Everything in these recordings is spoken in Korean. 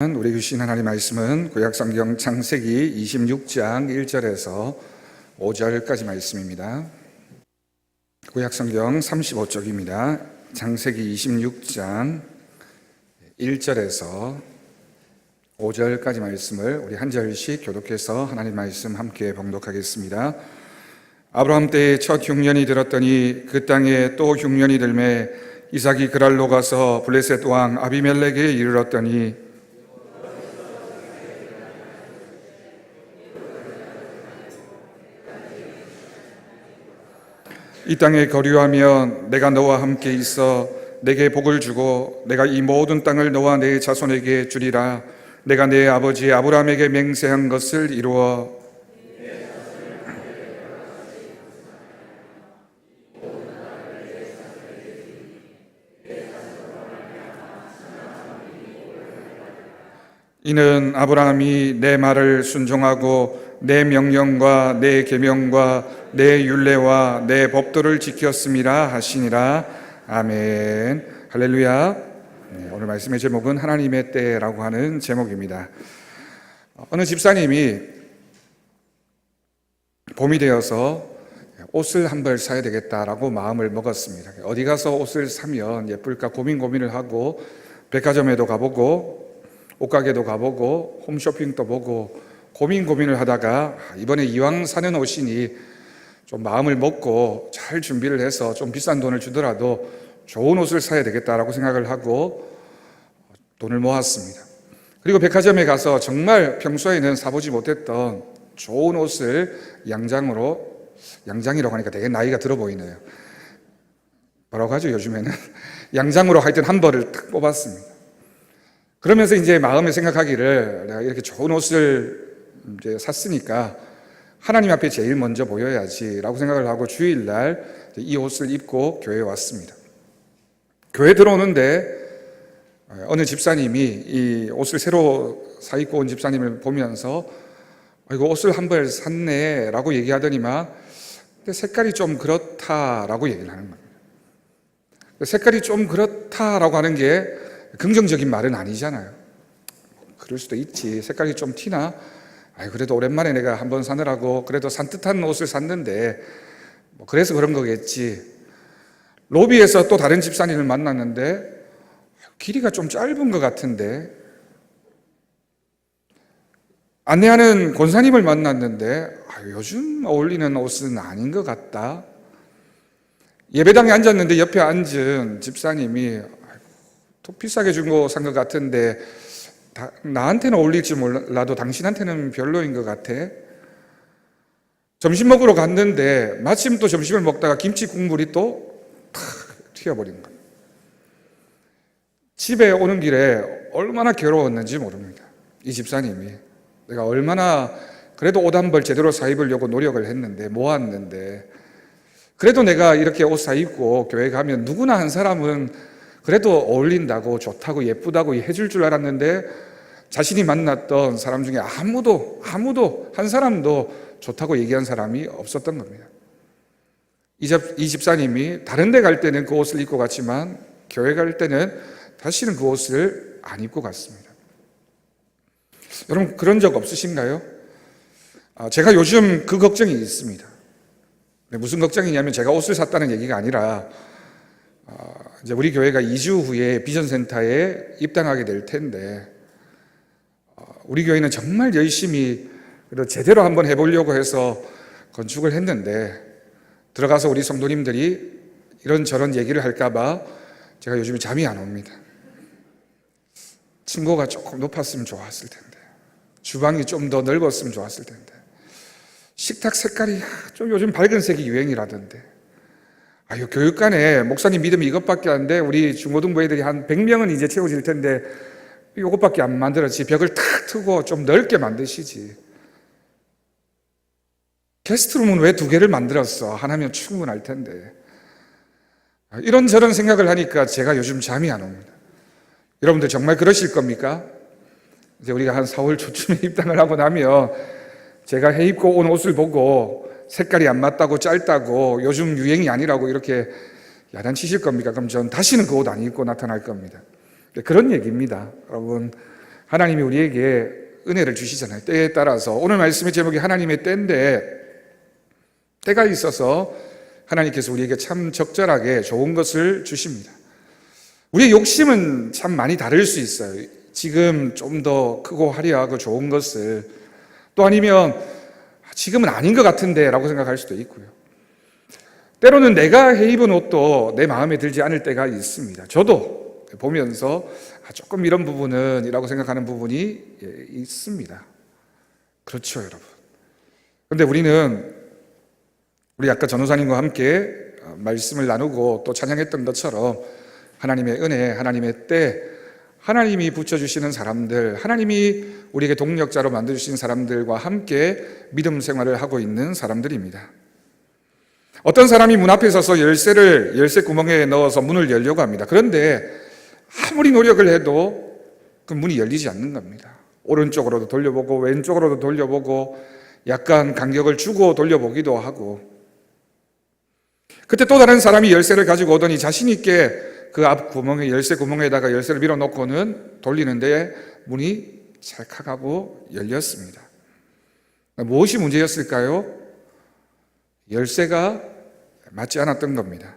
우리 주신 하나님 말씀은 구약성경 창세기 26장 1절에서 5절까지 말씀입니다. 구약성경 35쪽입니다. 창세기 26장 1절에서 5절까지 말씀을 우리 한 절씩 교독해서 하나님 말씀 함께 봉독하겠습니다. 아브라함 때에 첫 흉년이 들었더니 그 땅에 또 흉년이 들매 이삭이 그랄로 가서 블레셋 왕 아비멜렉에 이르렀더니 이 땅에 거류하면 내가 너와 함께 있어 내게 복을 주고 내가 이 모든 땅을 너와 내 자손에게 주리라. 내가 내 아버지 아브라함에게 맹세한 것을 이루어 이는 아브라함이 내 말을 순종하고 내 명령과 내 계명과 내 율례와 내 법도를 지켰음이라 하시니라. 아멘. 할렐루야. 오늘 말씀의 제목은 하나님의 때라고 하는 제목입니다. 어느 집사님이 봄이 되어서 옷을 한 벌 사야 되겠다라고 마음을 먹었습니다. 어디 가서 옷을 사면 예쁠까 고민을 하고 백화점에도 가보고 옷가게도 가보고 홈쇼핑도 보고 고민을 하다가 이번에 이왕 사는 옷이니 좀 마음을 먹고 잘 준비를 해서 좀 비싼 돈을 주더라도 좋은 옷을 사야 되겠다라고 생각을 하고 돈을 모았습니다. 그리고 백화점에 가서 정말 평소에는 사보지 못했던 좋은 옷을 양장이라고 하니까 되게 나이가 들어 보이네요. 뭐라고 하죠 요즘에는? 양장으로 하여튼 한 벌을 딱 뽑았습니다. 그러면서 이제 마음에 생각하기를 내가 이렇게 좋은 옷을 이제 샀으니까 하나님 앞에 제일 먼저 보여야지라고 생각을 하고 주일날 이 옷을 입고 교회에 왔습니다. 교회 들어오는데 어느 집사님이 이 옷을 새로 사 입고 온 집사님을 보면서 이거 옷을 한 벌 샀네 라고 얘기하더니만 근데 색깔이 좀 그렇다라고 얘기를 하는 겁니다. 색깔이 좀 그렇다라고 하는 게 긍정적인 말은 아니잖아요. 그럴 수도 있지. 색깔이 좀 티나? 그래도 오랜만에 내가 한번 사느라고 그래도 산뜻한 옷을 샀는데 그래서 그런 거겠지. 로비에서 또 다른 집사님을 만났는데 길이가 좀 짧은 것 같은데, 안내하는 권사님을 만났는데 요즘 어울리는 옷은 아닌 것 같다. 예배당에 앉았는데 옆에 앉은 집사님이 더 비싸게 준 거 산 것 같은데 나한테는 어울릴지 몰라도 당신한테는 별로인 것 같아. 점심 먹으러 갔는데 마침 또 점심을 먹다가 김치 국물이 또 탁 튀어버린 거예요. 집에 오는 길에 얼마나 괴로웠는지 모릅니다. 이 집사님이 내가 얼마나 그래도 옷 한 벌 제대로 사 입으려고 노력을 했는데 모았는데 그래도 내가 이렇게 옷 사 입고 교회 가면 누구나 한 사람은 그래도 어울린다고 좋다고 예쁘다고 해줄 줄 알았는데 자신이 만났던 사람 중에 아무도 한 사람도 좋다고 얘기한 사람이 없었던 겁니다. 이 집사님이 다른 데 갈 때는 그 옷을 입고 갔지만 교회 갈 때는 다시는 그 옷을 안 입고 갔습니다. 여러분 그런 적 없으신가요? 제가 요즘 그 걱정이 있습니다. 무슨 걱정이냐면 제가 옷을 샀다는 얘기가 아니라 이제 우리 교회가 2주 후에 비전센터에 입당하게 될 텐데 우리 교회는 정말 열심히 제대로 한번 해보려고 해서 건축을 했는데 들어가서 우리 성도님들이 이런저런 얘기를 할까봐 제가 요즘에 잠이 안 옵니다. 층고가 조금 높았으면 좋았을 텐데, 주방이 좀 더 넓었으면 좋았을 텐데, 식탁 색깔이 좀 요즘 밝은 색이 유행이라던데, 교육관에 목사님 믿음이 이것밖에 안 돼. 우리 중고등부 애들이 한 100명은 이제 채워질 텐데 이것밖에 안 만들었지. 벽을 탁 트고 좀 넓게 만드시지. 게스트룸은 왜 2개를 만들었어? 하나면 충분할 텐데. 이런저런 생각을 하니까 제가 요즘 잠이 안 옵니다. 여러분들 정말 그러실 겁니까? 이제 우리가 한 4월 초쯤에 입당을 하고 나면 제가 해 입고 온 옷을 보고 색깔이 안 맞다고 짧다고 요즘 유행이 아니라고 이렇게 야단치실 겁니까? 그럼 전 다시는 그 옷 안 입고 나타날 겁니다. 그런 얘기입니다. 여러분 하나님이 우리에게 은혜를 주시잖아요. 때에 따라서. 오늘 말씀의 제목이 하나님의 때인데, 때가 있어서 하나님께서 우리에게 참 적절하게 좋은 것을 주십니다. 우리의 욕심은 참 많이 다를 수 있어요. 지금 좀 더 크고 화려하고 좋은 것을, 또 아니면 지금은 아닌 것 같은데 라고 생각할 수도 있고요. 때로는 내가 해 입은 옷도 내 마음에 들지 않을 때가 있습니다. 저도 보면서 조금 이런 부분은 이라고 생각하는 부분이 있습니다. 그렇죠, 여러분. 그런데 우리 아까 전우사님과 함께 말씀을 나누고 또 찬양했던 것처럼 하나님의 은혜, 하나님의 때, 하나님이 붙여주시는 사람들, 하나님이 우리에게 동력자로 만들어주신 사람들과 함께 믿음 생활을 하고 있는 사람들입니다. 어떤 사람이 문 앞에 서서 열쇠 구멍에 넣어서 문을 열려고 합니다. 그런데 아무리 노력을 해도 그 문이 열리지 않는 겁니다. 오른쪽으로도 돌려보고 왼쪽으로도 돌려보고 약간 간격을 주고 돌려보기도 하고, 그때 또 다른 사람이 열쇠를 가지고 오더니 자신 있게 그 앞 구멍에, 열쇠 구멍에다가 열쇠를 밀어놓고는 돌리는데 문이 찰칵하고 열렸습니다. 무엇이 문제였을까요? 열쇠가 맞지 않았던 겁니다.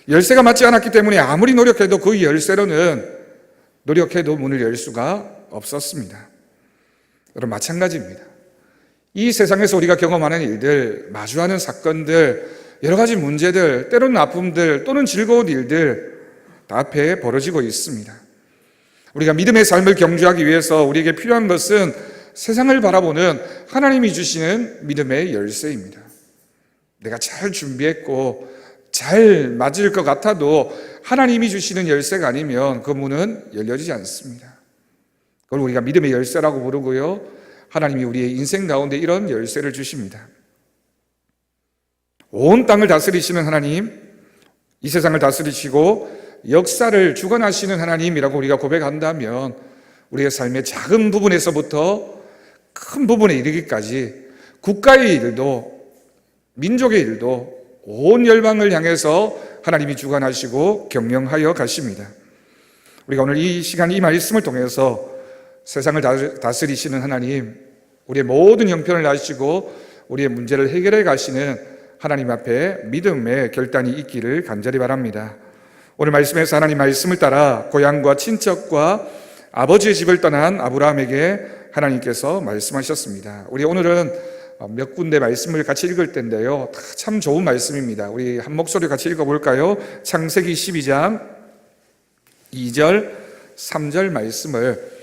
열쇠가 맞지 않았기 때문에 아무리 노력해도 그 열쇠로는 노력해도 문을 열 수가 없었습니다. 여러분, 마찬가지입니다. 이 세상에서 우리가 경험하는 일들, 마주하는 사건들, 여러 가지 문제들, 때로는 아픔들, 또는 즐거운 일들 다 앞에 벌어지고 있습니다. 우리가 믿음의 삶을 경주하기 위해서 우리에게 필요한 것은 세상을 바라보는 하나님이 주시는 믿음의 열쇠입니다. 내가 잘 준비했고 잘 맞을 것 같아도 하나님이 주시는 열쇠가 아니면 그 문은 열려지지 않습니다. 그걸 우리가 믿음의 열쇠라고 부르고요, 하나님이 우리의 인생 가운데 이런 열쇠를 주십니다. 온 땅을 다스리시는 하나님, 이 세상을 다스리시고 역사를 주관하시는 하나님이라고 우리가 고백한다면 우리의 삶의 작은 부분에서부터 큰 부분에 이르기까지 국가의 일도 민족의 일도 온 열방을 향해서 하나님이 주관하시고 경영하여 가십니다. 우리가 오늘 이 시간 이 말씀을 통해서 세상을 다스리시는 하나님, 우리의 모든 형편을 아시고 우리의 문제를 해결해 가시는 하나님 앞에 믿음의 결단이 있기를 간절히 바랍니다. 오늘 말씀에서 하나님 말씀을 따라 고향과 친척과 아버지의 집을 떠난 아브라함에게 하나님께서 말씀하셨습니다. 우리 오늘은 몇 군데 말씀을 같이 읽을 텐데요, 참 좋은 말씀입니다. 우리 한 목소리 같이 읽어볼까요? 창세기 12장 2절 3절 말씀을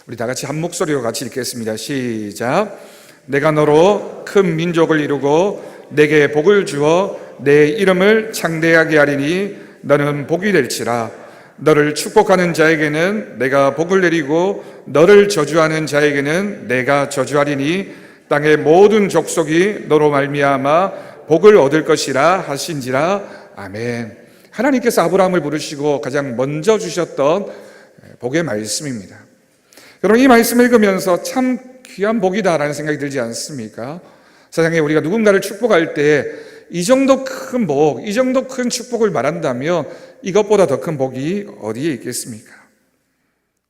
우리 다 같이 한 목소리로 같이 읽겠습니다. 시작. 내가 너로 큰 민족을 이루고 내게 복을 주어 내 이름을 창대하게 하리니 너는 복이 될지라. 너를 축복하는 자에게는 내가 복을 내리고 너를 저주하는 자에게는 내가 저주하리니 땅의 모든 족속이 너로 말미암아 복을 얻을 것이라 하신지라. 아멘. 하나님께서 아브라함을 부르시고 가장 먼저 주셨던 복의 말씀입니다. 여러분, 이 말씀을 읽으면서 참 귀한 복이다라는 생각이 들지 않습니까? 세상에 우리가 누군가를 축복할 때 이 정도 큰 복, 이 정도 큰 축복을 말한다면 이것보다 더 큰 복이 어디에 있겠습니까?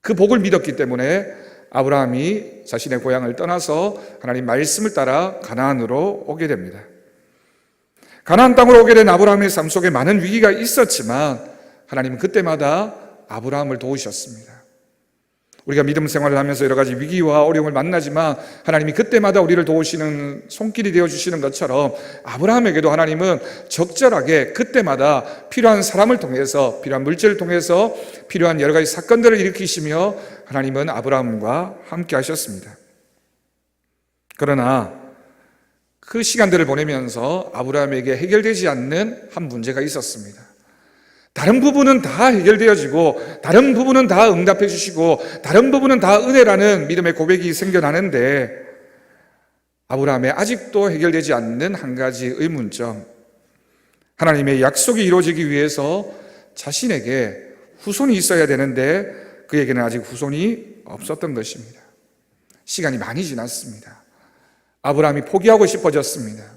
그 복을 믿었기 때문에 아브라함이 자신의 고향을 떠나서 하나님 말씀을 따라 가나안으로 오게 됩니다. 가나안 땅으로 오게 된 아브라함의 삶 속에 많은 위기가 있었지만 하나님은 그때마다 아브라함을 도우셨습니다. 우리가 믿음 생활을 하면서 여러 가지 위기와 어려움을 만나지만 하나님이 그때마다 우리를 도우시는 손길이 되어주시는 것처럼 아브라함에게도 하나님은 적절하게 그때마다 필요한 사람을 통해서, 필요한 물질을 통해서 필요한 여러 가지 사건들을 일으키시며 하나님은 아브라함과 함께 하셨습니다. 그러나 그 시간들을 보내면서 아브라함에게 해결되지 않는 한 문제가 있었습니다. 다른 부분은 다 해결되어지고 다른 부분은 다 응답해 주시고 다른 부분은 다 은혜라는 믿음의 고백이 생겨나는데 아브라함의 아직도 해결되지 않는 한 가지 의문점, 하나님의 약속이 이루어지기 위해서 자신에게 후손이 있어야 되는데 그에게는 아직 후손이 없었던 것입니다. 시간이 많이 지났습니다. 아브라함이 포기하고 싶어졌습니다.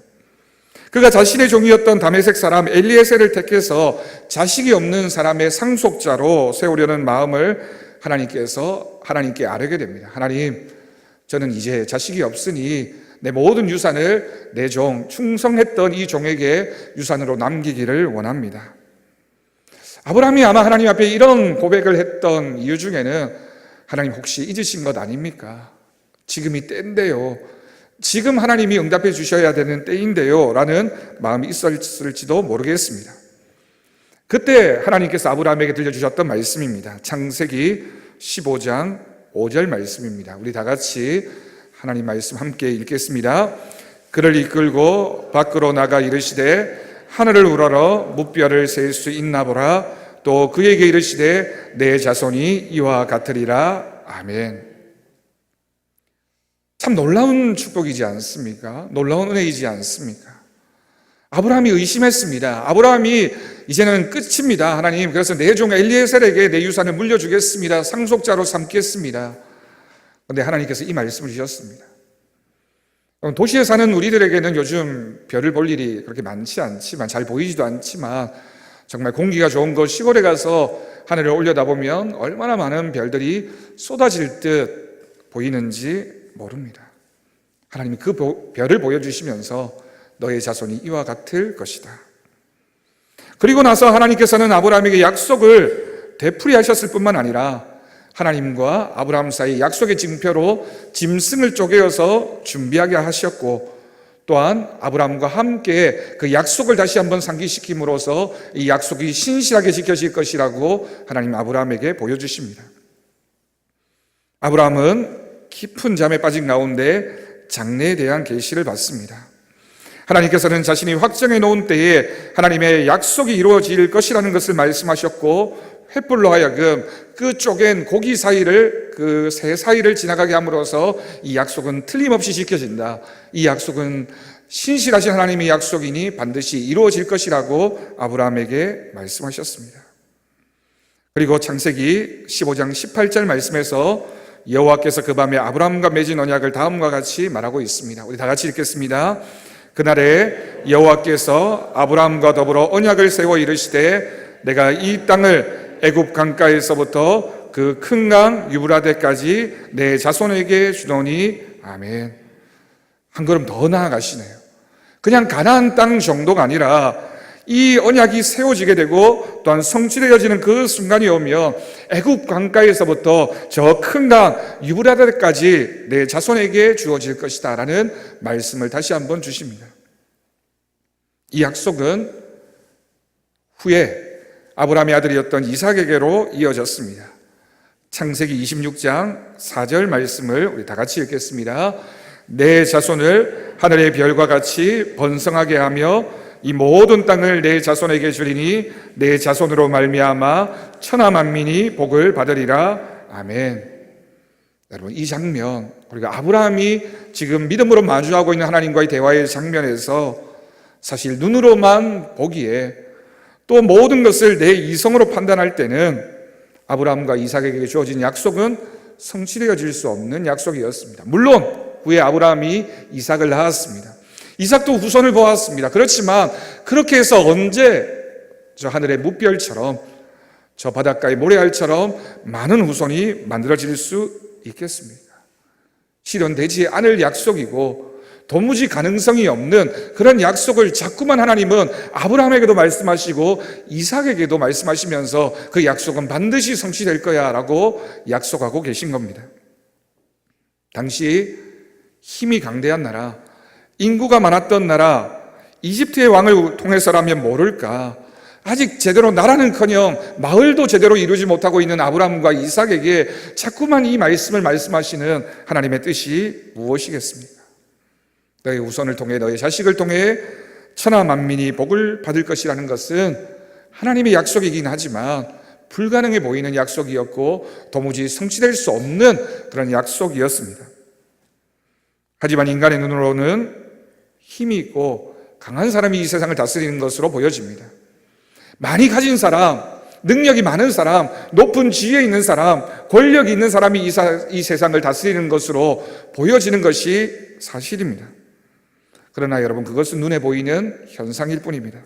그가 자신의 종이었던 다메섹 사람 엘리에셀을 택해서 자식이 없는 사람의 상속자로 세우려는 마음을 하나님께서 하나님께 아뢰게 됩니다. 하나님, 저는 이제 자식이 없으니 내 모든 유산을 내 종, 충성했던 이 종에게 유산으로 남기기를 원합니다. 아브라함이 아마 하나님 앞에 이런 고백을 했던 이유 중에는 하나님 혹시 잊으신 것 아닙니까? 지금이 때인데요. 지금 하나님이 응답해 주셔야 되는 때인데요. 라는 마음이 있었을지도 모르겠습니다. 그때 하나님께서 아브라함에게 들려주셨던 말씀입니다. 창세기 15장 5절 말씀입니다. 우리 다 같이 하나님 말씀 함께 읽겠습니다. 그를 이끌고 밖으로 나가 이르시되 하늘을 우러러 무뼈를 셀 수 있나 보라. 또 그에게 이르시되 내 자손이 이와 같으리라. 아멘. 참 놀라운 축복이지 않습니까? 놀라운 은혜이지 않습니까? 아브라함이 의심했습니다. 아브라함이 이제는 끝입니다. 하나님, 그래서 내 종 엘리에셀에게 내 유산을 물려주겠습니다. 상속자로 삼겠습니다. 그런데 하나님께서 이 말씀을 주셨습니다. 도시에 사는 우리들에게는 요즘 별을 볼 일이 그렇게 많지 않지만, 잘 보이지도 않지만, 정말 공기가 좋은 곳 시골에 가서 하늘을 올려다보면 얼마나 많은 별들이 쏟아질 듯 보이는지 모릅니다. 하나님이 그 별을 보여주시면서 너의 자손이 이와 같을 것이다. 그리고 나서 하나님께서는 아브라함에게 약속을 되풀이하셨을 뿐만 아니라 하나님과 아브라함 사이 약속의 징표로 짐승을 쪼개어서 준비하게 하셨고, 또한 아브라함과 함께 그 약속을 다시 한번 상기시킴으로써 이 약속이 신실하게 지켜질 것이라고 하나님 아브라함에게 보여주십니다. 아브라함은 깊은 잠에 빠진 가운데 장래에 대한 계시를 받습니다. 하나님께서는 자신이 확정해 놓은 때에 하나님의 약속이 이루어질 것이라는 것을 말씀하셨고, 횃불로 하여금 그 쪼갠 고기 사이를, 그 새 사이를 지나가게 함으로써 이 약속은 틀림없이 지켜진다. 이 약속은 신실하신 하나님의 약속이니 반드시 이루어질 것이라고 아브라함에게 말씀하셨습니다. 그리고 창세기 15장 18절 말씀에서 여호와께서 그 밤에 아브라함과 맺은 언약을 다음과 같이 말하고 있습니다. 우리 다 같이 읽겠습니다. 그날에 여호와께서 아브라함과 더불어 언약을 세워 이르시되 내가 이 땅을 애굽 강가에서부터 그 큰 강 유브라데까지 내 자손에게 주노니. 아멘. 한 걸음 더 나아가시네요. 그냥 가나안 땅 정도가 아니라 이 언약이 세워지게 되고 또한 성취되어지는 그 순간이 오면 애굽 강가에서부터 저 큰 강 유브라데까지 내 자손에게 주어질 것이다 라는 말씀을 다시 한번 주십니다. 이 약속은 후에 아브라함의 아들이었던 이삭에게로 이어졌습니다. 창세기 26장 4절 말씀을 우리 다 같이 읽겠습니다. 내 자손을 하늘의 별과 같이 번성하게 하며 이 모든 땅을 내 자손에게 주리니 내 자손으로 말미암아 천하 만민이 복을 받으리라. 아멘. 여러분, 이 장면, 그리고 아브라함이 지금 믿음으로 마주하고 있는 하나님과의 대화의 장면에서 사실 눈으로만 보기에 또 모든 것을 내 이성으로 판단할 때는 아브라함과 이삭에게 주어진 약속은 성취되어질 수 없는 약속이었습니다. 물론 후에 아브라함이 이삭을 낳았습니다. 이삭도 후손을 보았습니다. 그렇지만 그렇게 해서 언제 저 하늘의 무별처럼 저 바닷가의 모래알처럼 많은 후손이 만들어질 수 있겠습니까? 실현되지 않을 약속이고 도무지 가능성이 없는 그런 약속을 자꾸만 하나님은 아브라함에게도 말씀하시고 이삭에게도 말씀하시면서 그 약속은 반드시 성취될 거야 라고 약속하고 계신 겁니다. 당시 힘이 강대한 나라, 인구가 많았던 나라 이집트의 왕을 통해서라면 모를까, 아직 제대로 나라는커녕 마을도 제대로 이루지 못하고 있는 아브라함과 이삭에게 자꾸만 이 말씀을 말씀하시는 하나님의 뜻이 무엇이겠습니까? 너의 후손을 통해 너의 자식을 통해 천하 만민이 복을 받을 것이라는 것은 하나님의 약속이긴 하지만 불가능해 보이는 약속이었고 도무지 성취될 수 없는 그런 약속이었습니다. 하지만 인간의 눈으로는 힘이 있고 강한 사람이 이 세상을 다스리는 것으로 보여집니다. 많이 가진 사람, 능력이 많은 사람, 높은 지위에 있는 사람, 권력이 있는 사람이 이 세상을 다스리는 것으로 보여지는 것이 사실입니다. 그러나 여러분, 그것은 눈에 보이는 현상일 뿐입니다.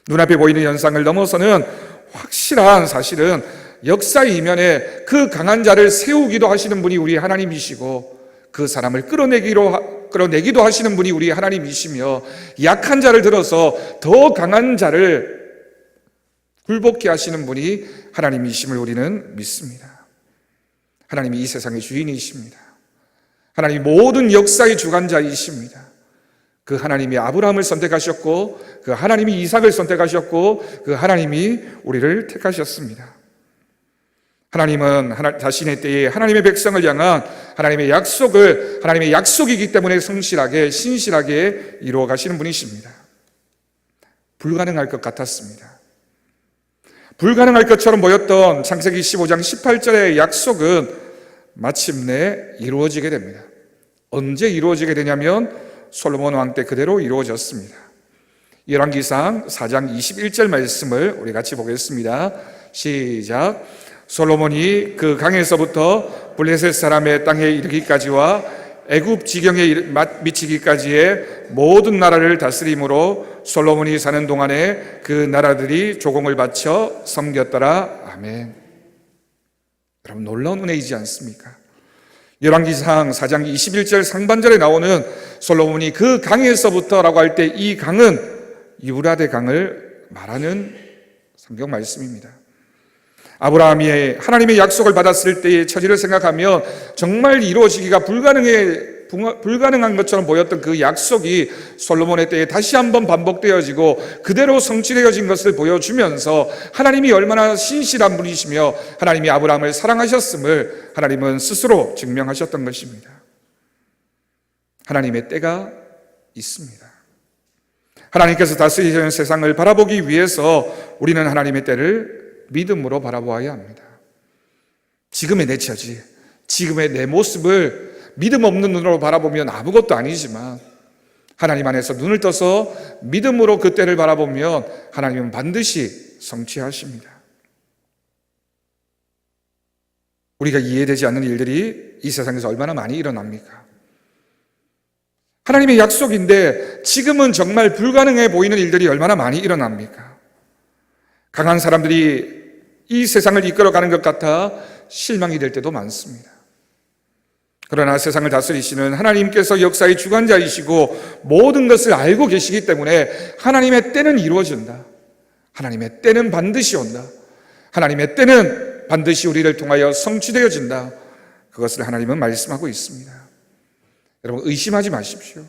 눈앞에 보이는 현상을 넘어서는 확실한 사실은 역사 이면에 그 강한 자를 세우기도 하시는 분이 우리 하나님이시고 그 사람을 끌어내기도 하시는 분이 우리 하나님이시며 약한 자를 들어서 더 강한 자를 굴복케 하시는 분이 하나님이심을 우리는 믿습니다. 하나님이 이 세상의 주인이십니다. 하나님이 모든 역사의 주관자이십니다. 그 하나님이 아브라함을 선택하셨고 그 하나님이 이삭을 선택하셨고 그 하나님이 우리를 택하셨습니다. 하나님은 자신의 때에 하나님의 백성을 향한 하나님의 약속을 하나님의 약속이기 때문에 성실하게 신실하게 이루어 가시는 분이십니다. 불가능할 것 같았습니다. 불가능할 것처럼 보였던 창세기 15장 18절의 약속은 마침내 이루어지게 됩니다. 언제 이루어지게 되냐면 솔로몬 왕 때 그대로 이루어졌습니다. 열왕기상 4장 21절 말씀을 우리 같이 보겠습니다. 시작. 솔로몬이 그 강에서부터 블레셋 사람의 땅에 이르기까지와 애굽 지경에 미치기까지의 모든 나라를 다스림으로 솔로몬이 사는 동안에 그 나라들이 조공을 바쳐 섬겼더라. 아멘. 여러분, 놀라운 은혜이지 않습니까? 열왕기상 4장 21절 상반절에 나오는 솔로몬이 그 강에서부터라고 할 때 이 강은 유브라데 강을 말하는 성경 말씀입니다. 아브라함이 하나님의 약속을 받았을 때의 처지를 생각하면 정말 이루어지기가 불가능한 것처럼 보였던 그 약속이 솔로몬의 때에 다시 한번 반복되어지고 그대로 성취되어진 것을 보여주면서 하나님이 얼마나 신실한 분이시며 하나님이 아브라함을 사랑하셨음을 하나님은 스스로 증명하셨던 것입니다. 하나님의 때가 있습니다. 하나님께서 다스리시는 세상을 바라보기 위해서 우리는 하나님의 때를 믿음으로 바라보아야 합니다. 지금의 내 처지, 지금의 내 모습을 믿음 없는 눈으로 바라보면 아무것도 아니지만 하나님 안에서 눈을 떠서 믿음으로 그 때를 바라보면 하나님은 반드시 성취하십니다. 우리가 이해되지 않는 일들이 이 세상에서 얼마나 많이 일어납니까? 하나님의 약속인데 지금은 정말 불가능해 보이는 일들이 얼마나 많이 일어납니까? 강한 사람들이 이 세상을 이끌어가는 것 같아 실망이 될 때도 많습니다. 그러나 세상을 다스리시는 하나님께서 역사의 주관자이시고 모든 것을 알고 계시기 때문에 하나님의 때는 이루어진다. 하나님의 때는 반드시 온다. 하나님의 때는 반드시 우리를 통하여 성취되어진다. 그것을 하나님은 말씀하고 있습니다. 여러분, 의심하지 마십시오.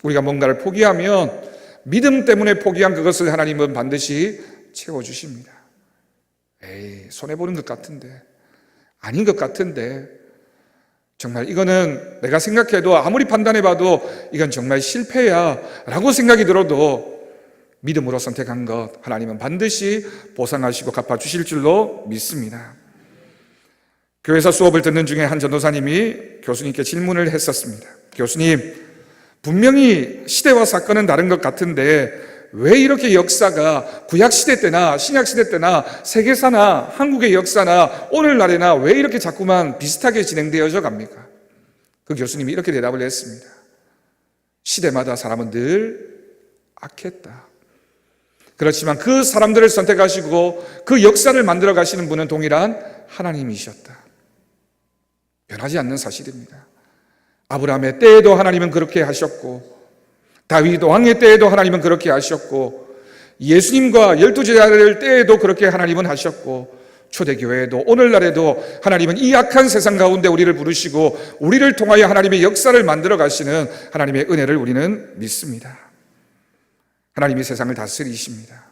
우리가 뭔가를 포기하면 믿음 때문에 포기한 그것을 하나님은 반드시 채워주십니다. 에이, 손해보는 것 같은데, 아닌 것 같은데, 정말 이거는 내가 생각해도 아무리 판단해봐도 이건 정말 실패야 라고 생각이 들어도 믿음으로 선택한 것 하나님은 반드시 보상하시고 갚아주실 줄로 믿습니다. 교회에서 수업을 듣는 중에 한 전도사님이 교수님께 질문을 했었습니다. 교수님, 분명히 시대와 사건은 다른 것 같은데 왜 이렇게 역사가 구약시대 때나 신약시대 때나 세계사나 한국의 역사나 오늘날에나 왜 이렇게 자꾸만 비슷하게 진행되어져 갑니까? 그 교수님이 이렇게 대답을 했습니다. 시대마다 사람은 늘 악했다. 그렇지만 그 사람들을 선택하시고 그 역사를 만들어 가시는 분은 동일한 하나님이셨다. 변하지 않는 사실입니다. 아브라함의 때에도 하나님은 그렇게 하셨고 다윗 왕의 때에도 하나님은 그렇게 하셨고 예수님과 12제자들 때에도 그렇게 하나님은 하셨고 초대교회에도 오늘날에도 하나님은 이 악한 세상 가운데 우리를 부르시고 우리를 통하여 하나님의 역사를 만들어 가시는 하나님의 은혜를 우리는 믿습니다. 하나님이 세상을 다스리십니다.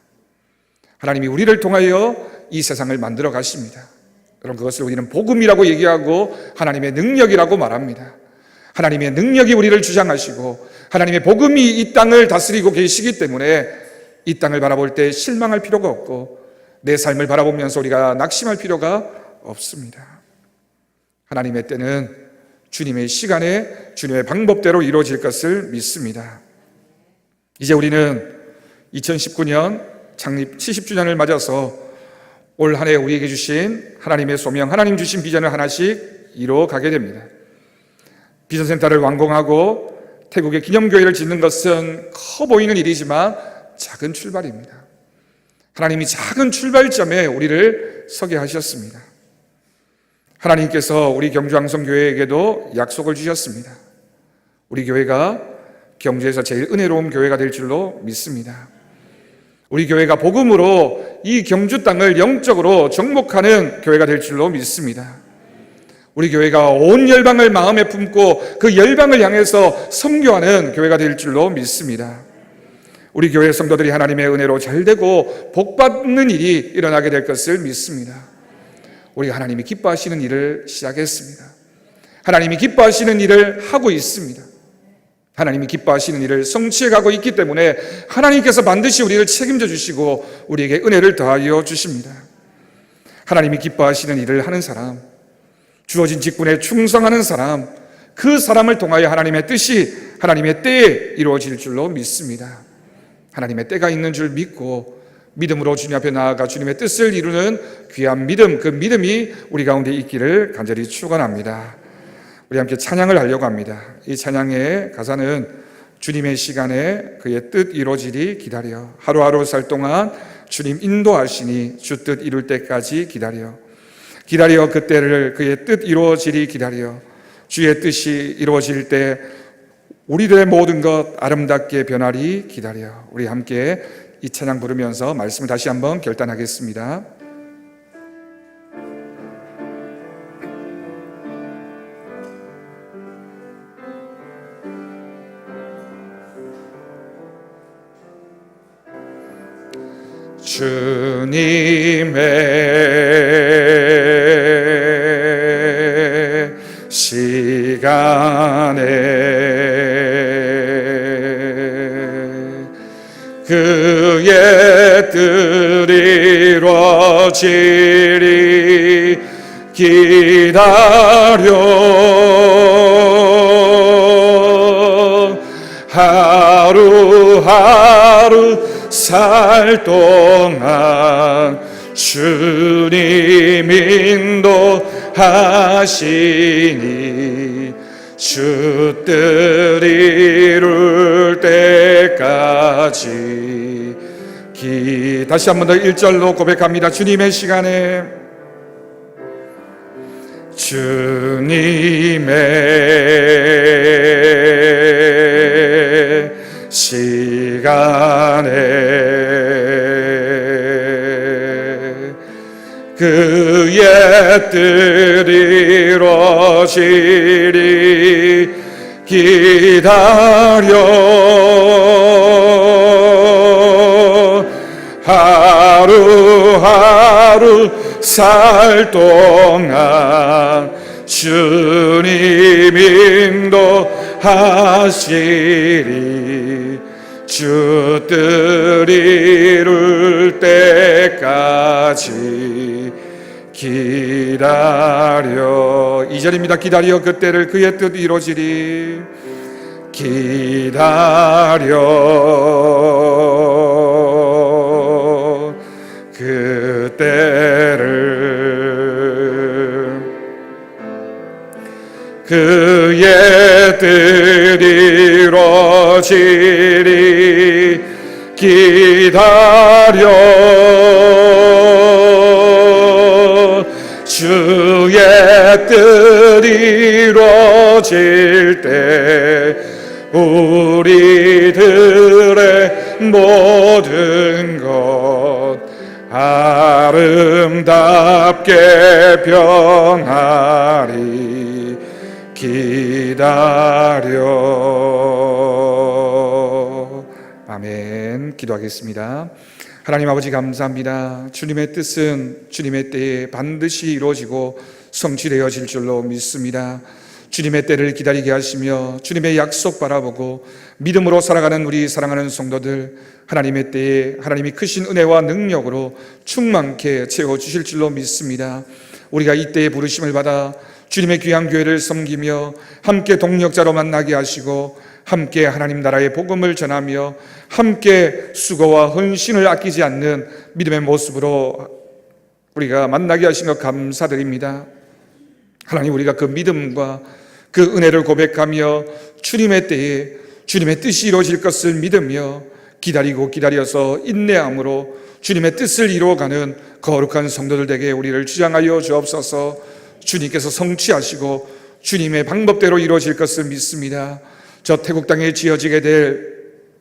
하나님이 우리를 통하여 이 세상을 만들어 가십니다. 여러분, 그것을 우리는 복음이라고 얘기하고 하나님의 능력이라고 말합니다. 하나님의 능력이 우리를 주장하시고 하나님의 복음이 이 땅을 다스리고 계시기 때문에 이 땅을 바라볼 때 실망할 필요가 없고 내 삶을 바라보면서 우리가 낙심할 필요가 없습니다. 하나님의 때는 주님의 시간에 주님의 방법대로 이루어질 것을 믿습니다. 이제 우리는 2019년 창립 70주년을 맞아서 올 한 해 우리에게 주신 하나님의 소명, 하나님 주신 비전을 하나씩 이루어가게 됩니다. 비전센터를 완공하고 태국의 기념교회를 짓는 것은 커 보이는 일이지만 작은 출발입니다. 하나님이 작은 출발점에 우리를 서게 하셨습니다. 하나님께서 우리 경주항성교회에게도 약속을 주셨습니다. 우리 교회가 경주에서 제일 은혜로운 교회가 될 줄로 믿습니다. 우리 교회가 복음으로 이 경주 땅을 영적으로 정복하는 교회가 될 줄로 믿습니다. 우리 교회가 온 열방을 마음에 품고 그 열방을 향해서 선교하는 교회가 될 줄로 믿습니다. 우리 교회 성도들이 하나님의 은혜로 잘되고 복받는 일이 일어나게 될 것을 믿습니다. 우리가 하나님이 기뻐하시는 일을 시작했습니다. 하나님이 기뻐하시는 일을 하고 있습니다. 하나님이 기뻐하시는 일을 성취해가고 있기 때문에 하나님께서 반드시 우리를 책임져 주시고 우리에게 은혜를 더하여 주십니다. 하나님이 기뻐하시는 일을 하는 사람, 주어진 직분에 충성하는 사람, 그 사람을 통하여 하나님의 뜻이 하나님의 때에 이루어질 줄로 믿습니다. 하나님의 때가 있는 줄 믿고 믿음으로 주님 앞에 나아가 주님의 뜻을 이루는 귀한 믿음, 그 믿음이 우리 가운데 있기를 간절히 축원합니다. 우리 함께 찬양을 하려고 합니다. 이 찬양의 가사는 주님의 시간에 그의 뜻 이루어지리 기다려, 하루하루 살 동안 주님 인도하시니 주 뜻 이룰 때까지 기다려, 기다려 그때를 그의 뜻 이루어지리 기다려, 주의 뜻이 이루어질 때 우리들의 모든 것 아름답게 변하리 기다려. 우리 함께 이 찬양 부르면서 말씀을 다시 한번 결단하겠습니다. 주님의 시간에 그의 뜻 이루어지리 기다려, 하루하루 살 동안 주님 인도하시니 주 뜻 이룰 때까지 다시 한 번 더 1절로 고백합니다. 주님의 시간에, 주님의 시간에 그의 뜻 이루어지리 기다려, 하루하루 살 동안 주님 인도하시리 주 뜻 이룰 때까지 기다려. 2절입니다. 기다려 그때를 그의 뜻 이루어지리 기다려 그때를 그의 뜻 이루어지리 기다려 주의 뜻 이루어질 때 우리들의 모든 것 아름답게 변하리 기다려. 아멘. 기도하겠습니다. 하나님 아버지 감사합니다. 주님의 뜻은 주님의 때에 반드시 이루어지고 성취되어질 줄로 믿습니다. 주님의 때를 기다리게 하시며 주님의 약속 바라보고 믿음으로 살아가는 우리 사랑하는 성도들, 하나님의 때에 하나님이 크신 은혜와 능력으로 충만케 채워주실 줄로 믿습니다. 우리가 이 때에 부르심을 받아 주님의 귀한 교회를 섬기며 함께 동력자로 만나게 하시고 함께 하나님 나라의 복음을 전하며 함께 수고와 헌신을 아끼지 않는 믿음의 모습으로 우리가 만나게 하신 것 감사드립니다. 하나님, 우리가 그 믿음과 그 은혜를 고백하며 주님의 때에 주님의 뜻이 이루어질 것을 믿으며 기다리고 기다려서 인내함으로 주님의 뜻을 이루어가는 거룩한 성도들 되게 우리를 주장하여 주옵소서. 주님께서 성취하시고 주님의 방법대로 이루어질 것을 믿습니다. 저 태국 땅에 지어지게 될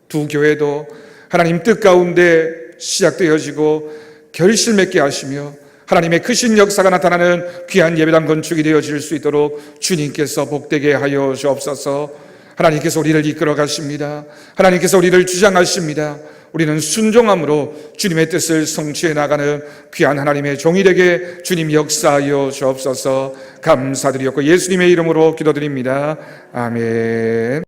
두 교회도 하나님 뜻 가운데 시작되어지고 결실 맺게 하시며 하나님의 크신 역사가 나타나는 귀한 예배당 건축이 되어질 수 있도록 주님께서 복되게 하여 주옵소서. 하나님께서 우리를 이끌어 가십니다. 하나님께서 우리를 주장하십니다. 우리는 순종함으로 주님의 뜻을 성취해 나가는 귀한 하나님의 종이 되게 주님 역사하여 주옵소서. 감사드리옵고 예수님의 이름으로 기도드립니다. 아멘.